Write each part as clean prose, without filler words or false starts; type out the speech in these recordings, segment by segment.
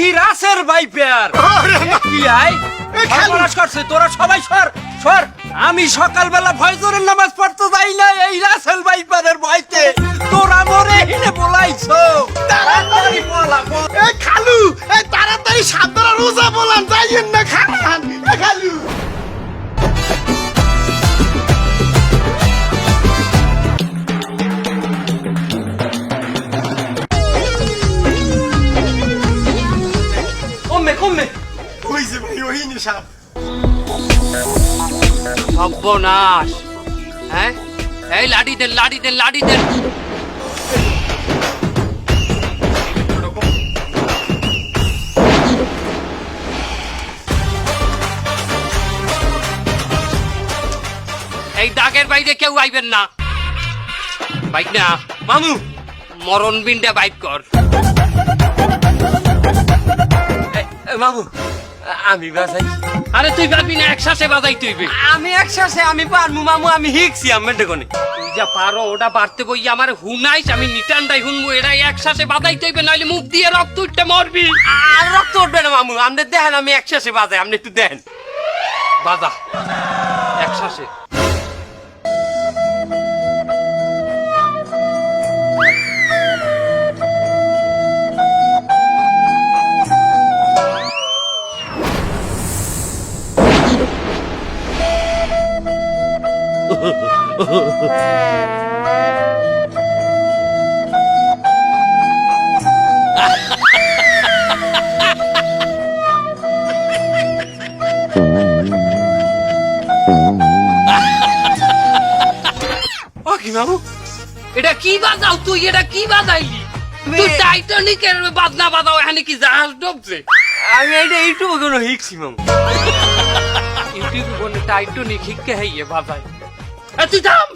দেহি Russell viper কি I খালাস করছে তোরা সবাই সর সর আমি সকালবেলা ফজরের নামাজ পড়তে যাই না এই রাসেল ভাইপারের ভয়তে তোরা মরে হিনে বলাইছো তাড়াতাড়ি বলা এই খালু এই তাড়াতাড়ি সাতরা রোজা বলান যাইয়েন না খান এই খালু কমবে কমবে হইছে ভাই ওই নিশা সর্বনাশ হ্যাঁ এই লাঠি দেন লাঠি দেন লাঠি দেন এই দাগের বাইরে কেউ আইবেন না বাইক না মামু মরণ বিনটা বাইক কর মামু আমি বাজাই আরে তুই পারবি না একসাথে বাজাই তুই আমি একসাথে আমি পারমু মামু আমি হিকছি আমি দেখনি তুই যা পারো ওটা বাড়তে বই আমার হুনাইস আমি নিটানটাই হুনবো এটা একসাথে বাজাই তুইবে নাহলে মুখ দিয়ে রক্ত উঠতে মরবি আর রক্ত উঠবে না মামু আপনি দেখেন আমি একসাথে বাজাই আপনি একটু দেখেন বাজা একসাথে ও কি মামু এটা কি বাজাও তুই এটা কি বাজাইলি তুই টাইটানিকের বাজনা বাজাও এখানে কি জাহাজ ডুবছে আমি এইটা ইউটিউবে কোনো হিকছি মামু ইউটিউবে কোন টাইটানিক হিককে হাইয়ে বাজাই এ তুই থাম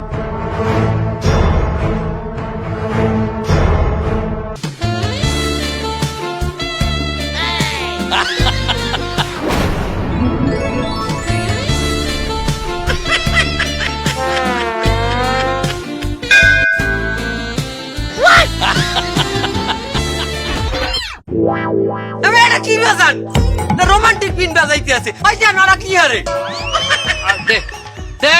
আমি এটা কি বাজান না রোমান্টিক পিন বাজাইতে আছে ওই যে নারা কি হারে দে দে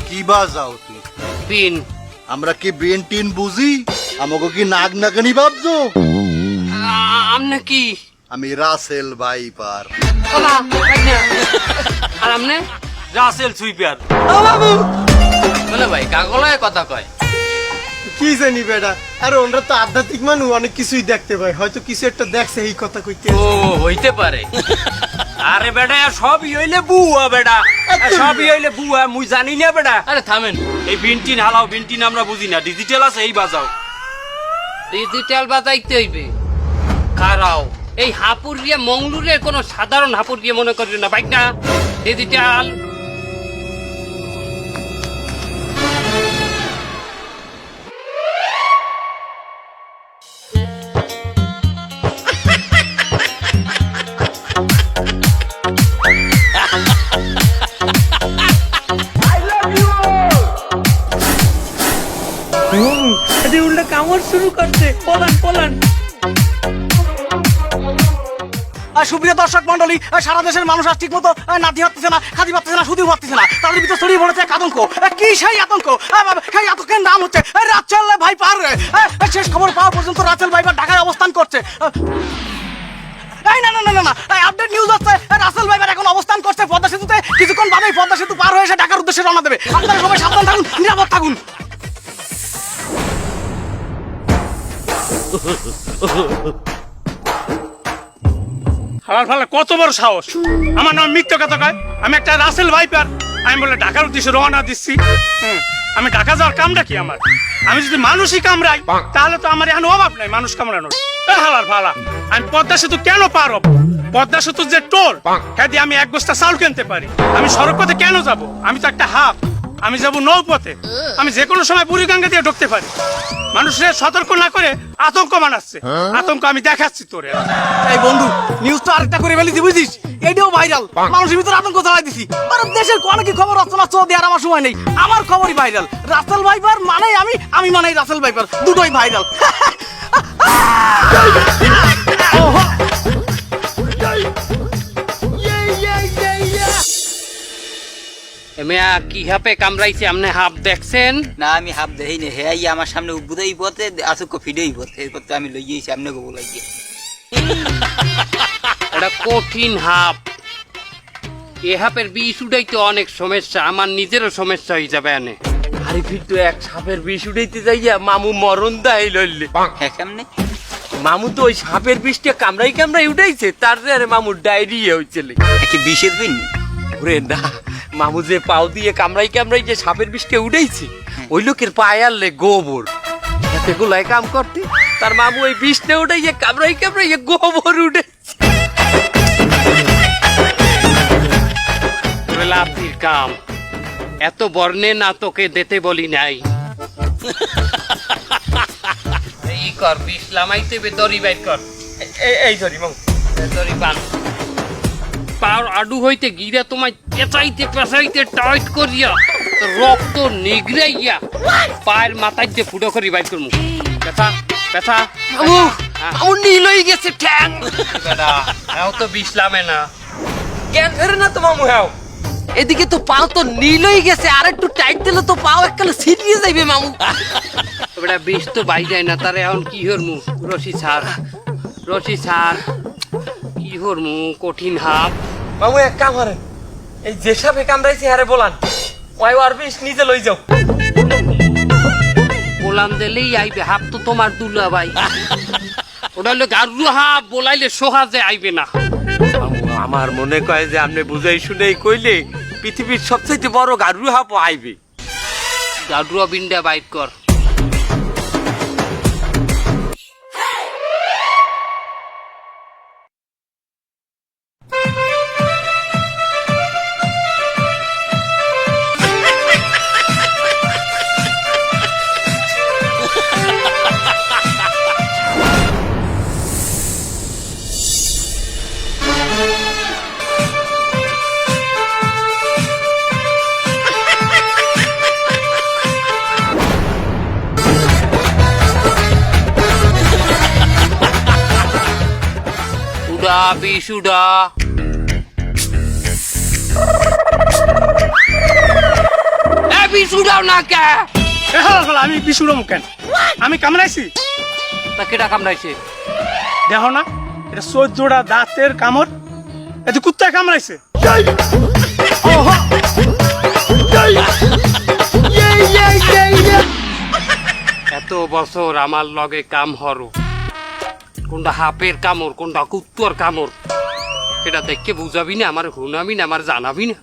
কি বাজাও তুই পিন আমরা কি ব্রেন টিন বুঝি আমাকে কি নাগ নাগানি ভাবছো আমনে কি আমি রাসেল ভাইপার ওলা আর আমনে রাসেল সুইপার ও বাবু বলে ভাই কাগলায় কথা কয় কি জানি বেটা আরে ওনরা তো আধ্যাত্মিক মানুষ অনেক কিছুই দেখতে পায় হয়তো কিছু একটা দেখছে এই কথা কইতে ও হইতে পারে আরে বেটা সবই হইলে বুয়া বেটা সবই হইলে বুয়া মুই জানি না বেটা আরে থামেন এই বিনটিন হালাও বিনটিন আমরা বুঝি না ডিজিটাল আছে এই বাজাও ডিজিটাল বাজাইতে হইবে কারাও এই হাপুরিয়া মংলুরের কোনো সাধারণ হাপুরিয়া মনে করি না বাইক না ডিজিটাল উল্টা কামড় শুরু করছে পলান পলান সুপ্রিয় দর্শক মন্ডলী সারা দেশের মানুষ আজ ঠিক মতো নাতি হচ্ছে না খাদি পাচ্ছে না শুধু হচ্ছে না তাদের ভিতরে ছড়িয়ে পড়েছে এক আতঙ্ক কি সেই আতঙ্ক সেই আতঙ্কের নাম হচ্ছে রাচেল ভাইপার শেষ খবর পাওয়া পর্যন্ত রাচেল ভাইপার ঢাকায় অবস্থান করছে এই না না না না আপডেট নিউজ আছে রাসেল ভাইপার এখন অবস্থান করছে পদ্মা সেতুতে কিছুক্ষণ বাদেই পদ্মা সেতু পার হয়ে এসে ঢাকার উদ্দেশ্যে রওনা দেবে আপনারা সবাই সাবধান থাকুন নিরাপদ থাকুন হালার ফালা কত বড় সাহস আমার নাম মিথ্যা কথা কয় আমি একটা রাসেল ভাইপার আমি বলে ঢাকার উদ্দেশ্যে রওনা দিচ্ছি আমি ঢাকা যাওয়ার কামটা কি আমার আমি যদি মানুষই কামড়াই তাহলে তো আমার এখন অভাব নাই মানুষ কামড়ানোর হালার ফালা আমি পদ্মা সেতু কেন পার হব পদ্মা সেতুর যে টোল হ্যাঁ দিয়ে আমি এক বস্তা চাউল কিনতে পারি। আমি সড়ক পথে কেন যাব? আমি তো একটা হাফ, আমি যাব নৌপথে। আমি যে কোনো সময় বুড়িগঙ্গা দিয়ে ঢুকতে পারি। মানুষের সতর্ক না করে আতঙ্ক বানাচ্ছে। আতঙ্ক আমি দেখাচ্ছি তোরে। এই বন্ধু নিউজ তো আরেকটা করে ফেলেছি বুঝছিস, এটাও ভাইরাল। মানুষের ভিতরে আতঙ্ক ছড়াই দিছি। আর দেশের কোন কি খবর রচনা চো দেওয়ার আমার সময় নেই, আমার খবরই ভাইরাল। রাসেল ভাইপার মানে আমি মানে রাসেল ভাইপার, দুটোই ভাইরাল। এমিয়া কি হাপে কামড়াইছে আপনি হাফ দেখছেন? না আমি হাফ দেই না, হ্যাঁ আমার সামনে উদ্বুদই পথে আসুক ফিডেই পথে, এরপর তো আমি লইয়েছি আপনি গো বলাই গিয়ে। এটা কঠিন হাপ। এ হাপের বিষ উঠাইতে অনেক সমস্যা, আমার নিজেরও সমস্যা হয়ে যাবে এনে। আরে ফির তো এক সাপের বিষ উঠাইতে যাইয়া মামু মরণ দেয় লইলে। হ্যাঁ কেমনে? মামু তো ওই সাপের বিষটা কামড়াই কামড়াই উঠাইছে, তার আরে মামুর ডায়রিয়া হইছে। কি বিষের বিন? ওরে না, মামু যে পাও দিয়ে কামড়াই কামড়াই যে সাপের বিষটা উঠাইছে, ওই লোকের পায়ে আনলে গোবর এতে গুলাই কাম করতে, তার মামু ওই বিষটা উঠাইয়ে কামড়াই কামড়াই গোবর উঠেছে। লাফির কাম এত বর্ণে না তোকে দিতে বলি নাই। এই কর বিষ লামাইতে বে দড়ি বাইর কর। এই ধরি মামু, দড়ি বান। পাওয়ার আডু হইতে গিরা তোমায় পেঁচাইতে পেঁচাইতে টাইট করিয়া তো রক্ত নিগড়াইয়া পায়ের মাথায় দিয়ে ফুটো করি বাইর করমু। পেঁচা পেঁচা। মামু মামু নীল হয়ে গেছে ঠ্যাং। বেটা এও তো বিষ লামে না। কেন ধরে না তো মামু? হ্যাঁ এদিকে তো পাও তো নীল হয়ে গেছে, আর একটু টাইট দিলে তো পাও এককালে ছিটিয়ে যাইবে মামু। বেটা বিষ তো বাই যায় না, তারে এখন কি হরমু? রশি ছাড়, রশি ছাড়। কি হরমু? কঠিন হাপ। মামু এক কাম করেন, এই যে সাপে কামড়াইছে হারে বলান, ওই আর বিষ নিজে লই যাও। বলান দিলেই আইবে, হাপ তো তোমার দুলা ভাই। ওটা হলো গারু হাপ, বলাইলে সোহাজে আইবে না। মামু আমার মনে কয় যে আপনি বুঝাই শুনেই কইলে পৃথিবীর সবচেয়ে বড় গারু হাপ আইবে। গারুয়া বিন্ডা বাইট কর। উড়া বিষ উড়া। এ বিষ উড়াও না কে? এ হালার, আমি বিষ উড়াবো কেন? আমি কামড়াইছি? তা কেটা কামড়াইছে? দেখো না, এটা 14টা দাঁতের কামড়। এতে কুত্তা কামড়াইছে। এত বছর আমার লগে কাম হরো, কোনটা হাপের কামড় কোনটা কুত্তর কামড় এটা দেখে বুঝাবি না, আমার হুনাবি না, আমার জানাবি না।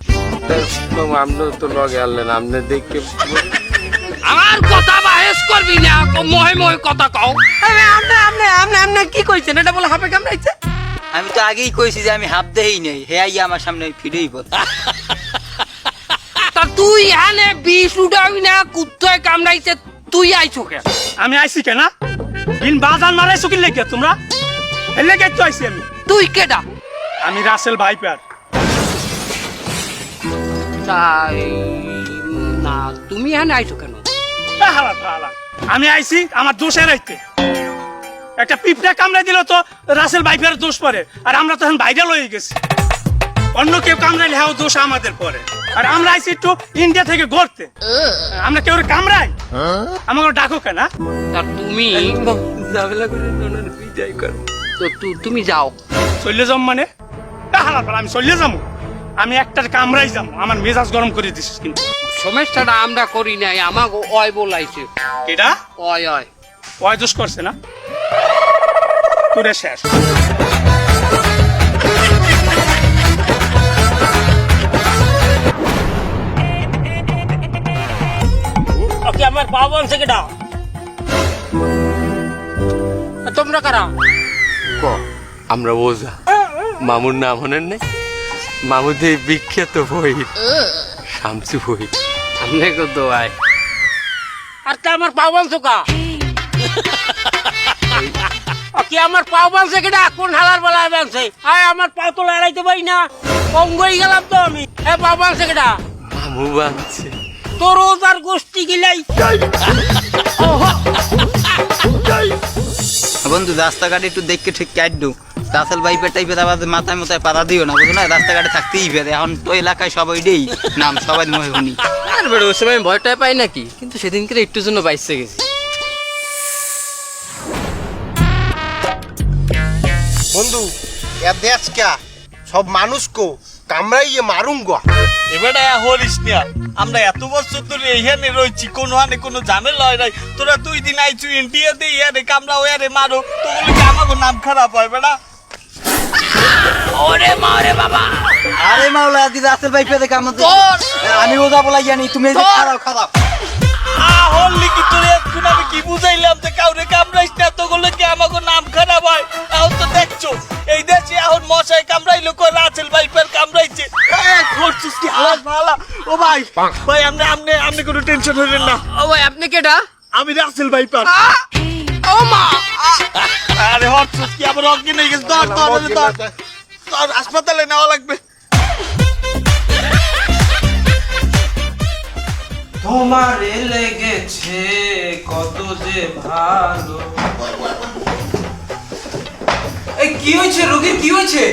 মামু আপনি তো লগে আনলেন, আপনি দেখে আমার কথা বাহেস করবি না, মহে মহে কথা কও। আপনি কি কইছেন? এটা বলে হাপে কামড়াইছে? আমি তো আগেই কইছি যে আমি হাফ দেই নাই, হ্যাঁ আমার সামনে ফিডেই পথে। তা তুই হানে বিষ উঠাবি না, কুত্তয় কামড়াইছে, তুই আইছো কে? আমি আইছি কেন? বিন বাজান মারাইছো কি লেগে তোমরা? এর লেগে তো আইছি আমি। তুই কেডা? আমি রাসেল ভাইপার। তাই না, তুমি হানে আইছো কেন? এ হালার ফালা, আমি আইছি আমার দোষের আইতে। একটা পিঁপড়া কামড়াই দিল তো রাসেল ভাইপারের দোষ পড়ে, আর আমরা তখন ভাইরাল হয়ে গেছি। অন্য কেউ কামড়াইলে হ্যাঁ দোষ আমাদের পরে। আর আমরা আইছি একটু ইন্ডিয়া থেকে ঘুরতে, আমরা কেউ কামড়াই? আমাকে ডাকো কেন? তা তুমি ঝামেলা করে ওনার বিদায় করো। তো তুমি যাও। চলে যাম মানে? হালার পালা, আমি চলে যাবো? আমি একটা কামড়াই যাবো, আমার মেজাজ গরম করে দিছিস কিন্তু। সমস্যাটা আমরা করি নাই, আমাকে অয় বলাইছে। এটা অয় অয় ওই দোষ করছে না? তোরে শেষ। ওকে আমার পাবন থেকে দাও। তোমরা কারা? আমরা ওজা মামুর নাম হনেন নাই? মামুদের বিখ্যাত বই শামসু বই। আমনে কত আয় আর তা আমার পাও বানছো কা কি আমার পাও বানছে কেডা? কোন হালার বেলায় বানছে? আয় আমার পাও তো লড়াইতে পারি না, অঙ্গই গেলাম তো আমি। পাও বানছে কেডা? মামু বানছে। তোর ওজার গোষ্ঠী গিলাই। বন্ধু রাস্তাঘাটে একটু দেখকে ঠিক কাটডু, রাসেল ভাইপার টাইপের আবার মাথায় মাথায় পাতা দিও না, বুঝো না? রাস্তাঘাটে থাকতেই পেরে, এখন তো এলাকায় সবাই দেই নাম, সবাই মনে শুনি। আর বড় ওই সময় ভয়টাই পাই নাকি, কিন্তু সেদিনকে একটু জন্য বাইসে গেছি। বন্ধু এর দেশ কে সব মানুষ কো কামড়াইয়ে মারুঙ্গা। এবারে হরিস না, আমরা এত বছর ধরে এইখানে রয়েছি, কোনো হানে কোনো ঝামেলা হয় নাই। তোরা 2 দিন আইছু ইন্ডিয়াতে, ইয়ারে কামড়া ওয়ারে মারো, তো বলি কি আমাকে নাম খারাপ হয় বেটা? ওরে মা রে বাবা, আরে মাওলা আজকে রাসেল ভাই পেতে কাম আমি ওজা বলাই জানি, তুমি এই যে খারাপ খারাপ হলি কি তোরে এখন আমি কি বুঝাইলাম যে কাউরে কামড়াইস না, তো বলে কি আমাকে নাম খারাপ হয়? এখন তো দেখছো এই দেশে এখন মশাই কামড়াইলো, কই রাসেল ভাইপার কামড়াইছে। করছিস কি হালাস ভালা? ও ভাই ভাই, আপনি কোনো টেনশন হইলেন না, ও ভাই আপনি কেডা? আমি রাসেল ভাইপার। ও মা, আরে হরছস কি আবার অজ্ঞান হয়ে গেছে? তোর হাসপাতালে নেওয়া লাগবে। তোমারে লেগেছে কত যে ভালো। এই কি হয়েছে রোগীর, কি হয়েছে?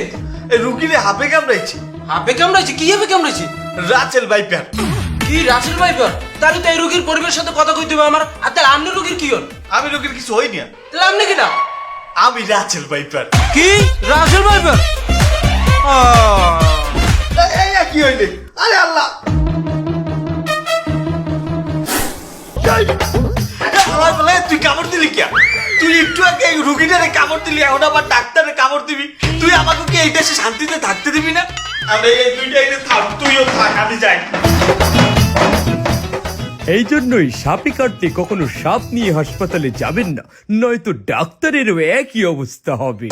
এই রুগীরে হাপে কামড়াইছে। হাপে কামড়াইছে? কি হাপে কামড়াইছে? Russell viper. কি রাসেল ভাইপার? তাহলে তো এই রোগীর পরিবারের সাথে কথা কইতে হবে আমার। আর তাহলে আপনি রোগীর কি হন? আমি রুগীর কিছু হইনি। তাহলে আপনি কেটা? আমি রাসেল ভাইপার। কি রাসেল ভাইপার? কি হইলে? আরে আল্লাহ, তুই কামড় দিলি কে? তুই একটু আগে রুগীটারে কামড় দিলি, এখন আবার ডাক্তারে কামড় দিবি। তুই আমাকে কি এই দেশে শান্তিতে থাকতে দিবি না? আমি এই দুইটা এনে থাক, তুইও থাক, আমি যাই। এই জন্যই সাপে কাটতে কখনো সাপ নিয়ে হাসপাতালে যাবেন না, নয়তো ডাক্তারেরও একই অবস্থা হবে।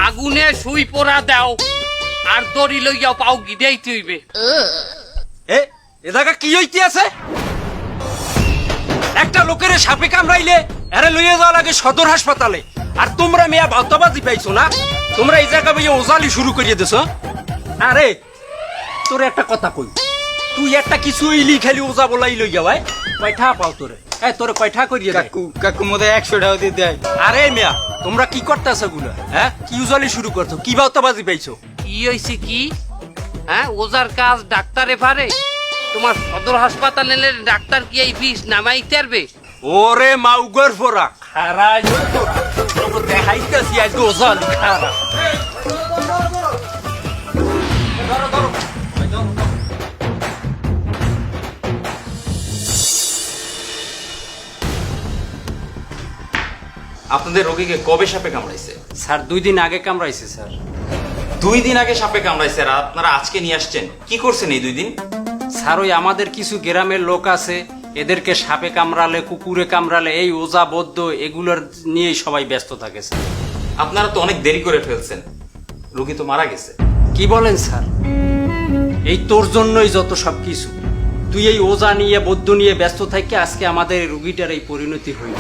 আগুনে সুই পোড়া দাও আর দড়ি লইয়াও পাও গিদেইতে হইবে। এ জায়গা কি হইতে আছে? একটা লোকের সাপে কামড়াইলে আরে লইয়া যাওয়া লাগে সদর হাসপাতালে, আর তোমরা মেয়া ভাওতাবাজি পাইছো না? তোমরা এই জায়গা বইয়ে ওজালি শুরু করিয়ে দিছো। আরে তোরে একটা কথা কই, তুই একটা কিছু ইলি খালি ওজা বলাই লই যাওয়াই কয়টা পাও তোরে? তোরে কয়টা করিয়ে দেয়? কাকু মধ্যে 100 টাকা দিয়ে দেয়। আরে মিয়া তোমরা কি করতেছ গুলা? কি উজালি শুরু করছো? কি ভাওতাবাজি পাইছো? কি হইছে কি? ওজার কাজ ডাক্তারে পারে? তোমার সদর হাসপাতালে ডাক্তার কি এই বিষ নামাইতে পারবে? ওরে মাউগর ফোরা খারাই তোকে দেখাইতেছি আজকে ওজালি খারা। আপনাদের রোগীকে কবে সাপে কামড়াইছে? স্যার 2 দিন আগে কামড়াইছে স্যার। 2 দিন আগে সাপে কামড়াইছে, আর আপনারা আজকে নিয়ে আসছেন? কি করছেন এই 2 দিন? স্যার ওই আমাদের কিছু গ্রামের লোক আছে, এদেরকে সাপে কামড়ালে, কুকুরে কামড়ালে, এই ওজা বদ্ধ এগুলোর নিয়েই সবাই ব্যস্ত থাকে স্যার। আপনারা তো অনেক দেরি করে ফেলছেন, রোগী তো মারা গেছে। কি বলেন স্যার? এই তোর জন্যই যত সবকিছু। তুই এই ওজা নিয়ে বদ্ধ নিয়ে ব্যস্ত থাকি আজকে আমাদের রুগীটার এই পরিণতি হইল।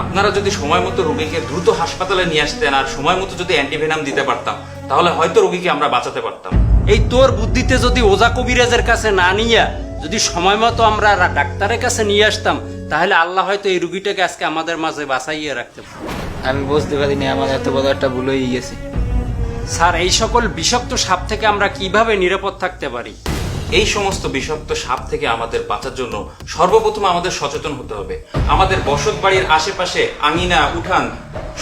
আপনারা যদি সময় মতো রোগীকে দ্রুত হাসপাতালে নিয়ে আসতেন আর সময় মতো যদি অ্যান্টিভেনাম দিতে পারতাম, তাহলে হয়তো রোগীকে আমরা বাঁচাতে পারতাম। এই তোর বুদ্ধিতে যদি ওজা কবিরাজের কাছে না নিয়ে যদি সময় মতো আমরা ডাক্তারের কাছে নিয়ে আসতাম, তাহলে আল্লাহ হয়তো এই রুগীটাকে আজকে আমাদের মাঝে বাঁচাইয়ে রাখতে পারত। আমি বুঝতে পারিনি আমার এত বড় একটা ভুল হয়ে গেছে। স্যার এই সকল বিষাক্ত সাপ থেকে আমরা কিভাবে নিরাপদ থাকতে পারি? এই সমস্ত বিষাক্ত সাপ থেকে আমাদের বাঁচার জন্য সর্বপ্রথম আমাদের সচেতন হতে হবে। আমাদের বসত বাড়ির আশেপাশে আঙিনা, উঠান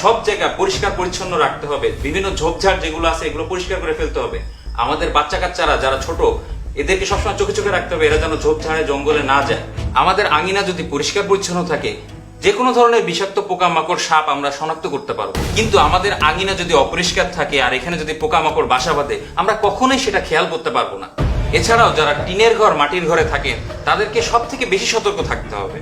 সব জায়গা পরিষ্কার পরিচ্ছন্ন রাখতে হবে। বিভিন্ন ঝোপঝাড় যেগুলো আছে এগুলো পরিষ্কার করে ফেলতে হবে। আমাদের বাচ্চা কাচ্চারা যারা ছোট, এদেরকে সবসময় চোখে চোখে রাখতে হবে, এরা যেন ঝোপঝাড়ে জঙ্গলে না যায়। আমাদের আঙিনা যদি পরিষ্কার পরিচ্ছন্ন থাকে, যে কোনো ধরনের বিষাক্ত পোকামাকড়, সাপ আমরা শনাক্ত করতে পারবো। কিন্তু আমাদের আঙিনা যদি অপরিষ্কার থাকে আর এখানে যদি পোকামাকড় বাসা বাঁধে, আমরা কখনোই সেটা খেয়াল করতে পারবো না। এছাড়াও যারা টিনের ঘর মাটির ঘরে থাকেন তাদেরকে সব থেকে বেশি সতর্ক থাকতে হবে।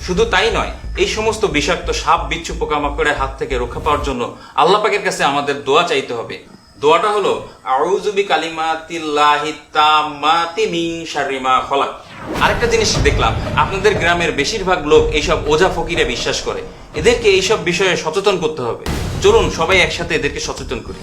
শুধু তাই নয়, এই সমস্ত বিষাক্ত সাপ বিচ্ছু পোকামাকড়ের হাত থেকে রক্ষা পাওয়ার জন্য আল্লাহ পাকের কাছে আমাদের দোয়া চাইতে হবে। দোয়াটা হলো আউযু বিকালিমাতিল্লাহি তাম্মাতি মিন শাররি মা খলাক। আরেকটা জিনিস দেখলাম, আপনাদের গ্রামের বেশিরভাগ লোক এইসব ওঝা ফকিরে বিশ্বাস করে। এদেরকে এইসব বিষয়ে সচেতন করতে হবে। চলুন সবাই একসাথে এদেরকে সচেতন করি।